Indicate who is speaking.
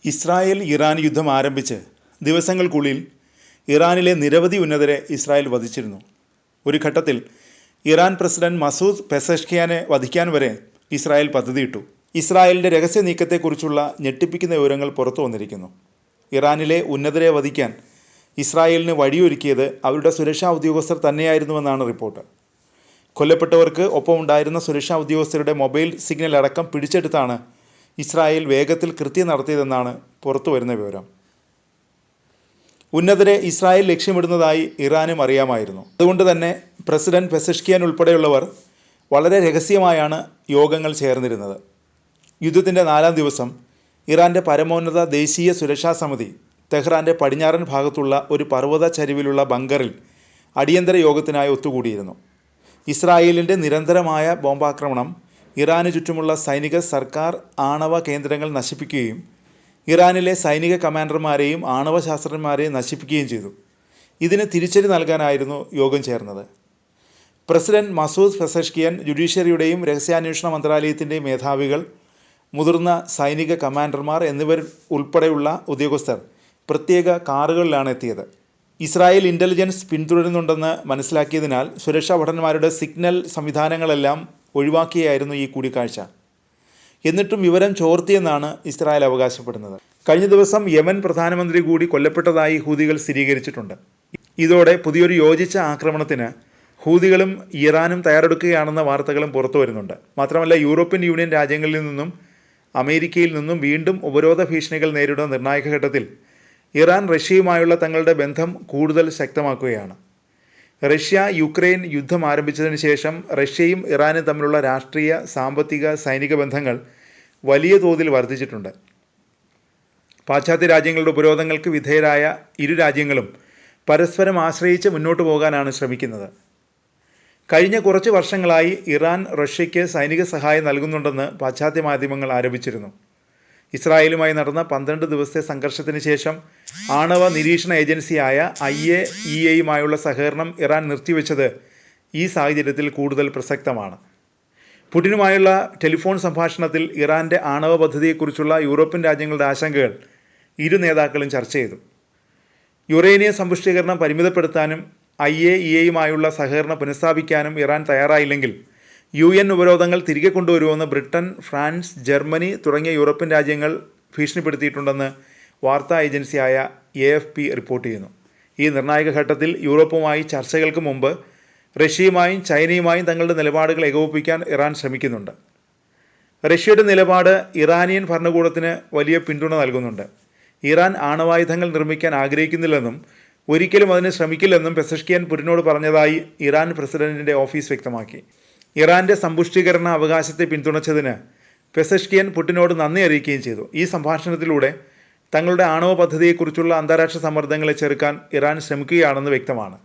Speaker 1: Israel Iran യുദ്ധം ആരംഭിച്ച് ദിവസങ്ങൾക്കുള്ളിൽ ഇറാനിലെ നിരവധി ഉന്നതരെ ഇസ്രായേൽ വധിച്ചിരുന്നു. ഒരു ഘട്ടത്തിൽ ഇറാൻ പ്രസിഡന്റ് മസൂദ് പെസഷ്കിയാനെ വധിക്കാൻ വരെ ഇസ്രായേൽ പദ്ധതിയിട്ടു. ഇസ്രായേലിൻ്റെ രഹസ്യ നീക്കത്തെക്കുറിച്ചുള്ള ഞെട്ടിപ്പിക്കുന്ന വിവരങ്ങൾ പുറത്തു വന്നിരിക്കുന്നു. ഇറാനിലെ ഉന്നതരെ വധിക്കാൻ ഇസ്രായേലിന് വഴിയൊരുക്കിയത് അവരുടെ സുരക്ഷാ ഉദ്യോഗസ്ഥർ തന്നെയായിരുന്നുവെന്നാണ് റിപ്പോർട്ട്. കൊല്ലപ്പെട്ടവർക്ക് ഒപ്പമുണ്ടായിരുന്ന സുരക്ഷാ ഉദ്യോഗസ്ഥരുടെ മൊബൈൽ സിഗ്നൽ അടക്കം പിടിച്ചെടുത്താണ് ഇസ്രായേൽ വേഗത്തിൽ കൃത്യം നടത്തിയതെന്നാണ് പുറത്തു വരുന്ന വിവരം. ഉന്നതരെ ഇസ്രായേൽ ലക്ഷ്യമിടുന്നതായി ഇറാനും അറിയാമായിരുന്നു. അതുകൊണ്ട് തന്നെ പ്രസിഡന്റ് പെസഷ്കിയാൻ ഉൾപ്പെടെയുള്ളവർ വളരെ രഹസ്യമായാണ് യോഗങ്ങൾ ചേർന്നിരുന്നത്. യുദ്ധത്തിൻ്റെ 4-ാം ദിവസം ഇറാൻ്റെ പരമോന്നത ദേശീയ സുരക്ഷാ സമിതി തെഹ്റാൻ്റെ പടിഞ്ഞാറൻ ഭാഗത്തുള്ള ഒരു പർവ്വത ചരിവിലുള്ള ബങ്കറിൽ അടിയന്തര യോഗത്തിനായി ഒത്തുകൂടിയിരുന്നു. ഇസ്രായേലിൻ്റെ നിരന്തരമായ ബോംബാക്രമണം ഇറാന് ചുറ്റുമുള്ള സൈനിക സർക്കാർ ആണവ കേന്ദ്രങ്ങൾ നശിപ്പിക്കുകയും ഇറാനിലെ സൈനിക കമാൻഡർമാരെയും ആണവ ശാസ്ത്രജ്ഞന്മാരെയും നശിപ്പിക്കുകയും ചെയ്തു. ഇതിന് തിരിച്ചടി നൽകാനായിരുന്നു യോഗം ചേർന്നത്. പ്രസിഡന്റ് മസൂദ് പെസഷ്കിയാൻ, ജുഡീഷ്യറിയുടെയും രഹസ്യാന്വേഷണ മന്ത്രാലയത്തിൻ്റെയും മേധാവികൾ, മുതിർന്ന സൈനിക കമാൻഡർമാർ എന്നിവർ ഉൾപ്പെടെയുള്ള ഉദ്യോഗസ്ഥർ പ്രത്യേക കാറുകളിലാണ് എത്തിയത്. ഇസ്രായേൽ ഇൻ്റലിജൻസ് പിന്തുടരുന്നുണ്ടെന്ന് മനസ്സിലാക്കിയതിനാൽ സുരക്ഷാ ഭടന്മാരുടെ സിഗ്നൽ സംവിധാനങ്ങളെല്ലാം ഒഴിവാക്കിയായിരുന്നു ഈ കൂടിക്കാഴ്ച. എന്നിട്ടും വിവരം ചോർത്തിയെന്നാണ് ഇസ്രായേൽ അവകാശപ്പെടുന്നത്. കഴിഞ്ഞ ദിവസം യമൻ പ്രധാനമന്ത്രി കൂടി കൊല്ലപ്പെട്ടതായി ഹൂതികൾ സ്ഥിരീകരിച്ചിട്ടുണ്ട്. ഇതോടെ പുതിയൊരു യോജിച്ച ആക്രമണത്തിന് ഹൂതികളും ഇറാനും തയ്യാറെടുക്കുകയാണെന്ന വാർത്തകളും പുറത്തു വരുന്നുണ്ട്. മാത്രമല്ല, യൂറോപ്യൻ യൂണിയൻ രാജ്യങ്ങളിൽ നിന്നും അമേരിക്കയിൽ നിന്നും വീണ്ടും ഉപരോധ ഭീഷണികൾ നേരിടുന്ന നിർണായക ഘട്ടത്തിൽ ഇറാൻ റഷ്യയുമായുള്ള തങ്ങളുടെ ബന്ധം കൂടുതൽ ശക്തമാക്കുകയാണ്. റഷ്യ യുക്രൈൻ യുദ്ധം ആരംഭിച്ചതിന് ശേഷം റഷ്യയും ഇറാനും തമ്മിലുള്ള രാഷ്ട്രീയ, സാമ്പത്തിക, സൈനിക ബന്ധങ്ങൾ വലിയ തോതിൽ വർദ്ധിച്ചിട്ടുണ്ട്. പാശ്ചാത്യ രാജ്യങ്ങളുടെ ഉപരോധങ്ങൾക്ക് വിധേയരായ ഇരു രാജ്യങ്ങളും പരസ്പരം ആശ്രയിച്ച് മുന്നോട്ട് പോകാനാണ് ശ്രമിക്കുന്നത്. കഴിഞ്ഞ കുറച്ച് വർഷങ്ങളായി ഇറാൻ റഷ്യയ്ക്ക് സൈനിക സഹായം നൽകുന്നുണ്ടെന്ന് പാശ്ചാത്യ മാധ്യമങ്ങൾ ആരോപിച്ചിരുന്നു. ഇസ്രായേലുമായി നടന്ന 12 ദിവസത്തെ സംഘർഷത്തിന് ശേഷം ആണവ നിരീക്ഷണ ഏജൻസിയായ IAEAയുമായുള്ള സഹകരണം ഇറാൻ നിർത്തിവെച്ചത് ഈ സാഹചര്യത്തിൽ കൂടുതൽ പ്രസക്തമാണ്. പുടിനുമായുള്ള ടെലിഫോൺ സംഭാഷണത്തിൽ ഇറാൻ്റെ ആണവ പദ്ധതിയെക്കുറിച്ചുള്ള യൂറോപ്യൻ രാജ്യങ്ങളുടെ ആശങ്കകൾ ഇരു നേതാക്കളും ചർച്ച ചെയ്തു. യുറേനിയം സമ്പുഷ്ടീകരണം പരിമിതപ്പെടുത്താനും IAEAയുമായുള്ള സഹകരണം പുനഃസ്ഥാപിക്കാനും ഇറാൻ തയ്യാറായില്ലെങ്കിൽ UN ഉപരോധങ്ങൾ തിരികെ കൊണ്ടുവരുമെന്ന് ബ്രിട്ടൻ, ഫ്രാൻസ്, ജർമ്മനി തുടങ്ങിയ യൂറോപ്യൻ രാജ്യങ്ങൾ ഭീഷണിപ്പെടുത്തിയിട്ടുണ്ടെന്ന് വാർത്താ ഏജൻസിയായ AFP റിപ്പോർട്ട് ചെയ്യുന്നു. ഈ നിർണായക ഘട്ടത്തിൽ യൂറോപ്പുമായി ചർച്ചകൾക്ക് മുമ്പ് റഷ്യയുമായും ചൈനയുമായും തങ്ങളുടെ നിലപാടുകൾ ഏകോപിപ്പിക്കാൻ ഇറാൻ ശ്രമിക്കുന്നുണ്ട്. റഷ്യയുടെ നിലപാട് ഇറാനിയൻ ഭരണകൂടത്തിന് വലിയ പിന്തുണ നൽകുന്നുണ്ട്. ഇറാൻ ആണവായുധങ്ങൾ നിർമ്മിക്കാൻ ആഗ്രഹിക്കുന്നില്ലെന്നും ഒരിക്കലും അതിന് ശ്രമിക്കില്ലെന്നും പെസഷ്കിയാൻ പുടിനോട് പറഞ്ഞതായി ഇറാൻ പ്രസിഡന്റിൻ്റെ ഓഫീസ് വ്യക്തമാക്കി. ഇറാൻ്റെ സമ്പുഷ്ടീകരണ അവകാശത്തെ പിന്തുണച്ചതിന് പെസഷ്കിയാൻ പുടിനോട് നന്ദി അറിയിക്കുകയും ചെയ്തു. ഈ സംഭാഷണത്തിലൂടെ തങ്ങളുടെ ആണവ പദ്ധതിയെക്കുറിച്ചുള്ള അന്താരാഷ്ട്ര സമ്മർദ്ദങ്ങളെ ചെറുക്കാൻ ഇറാൻ ശ്രമിക്കുകയാണെന്ന് വ്യക്തമാണ്.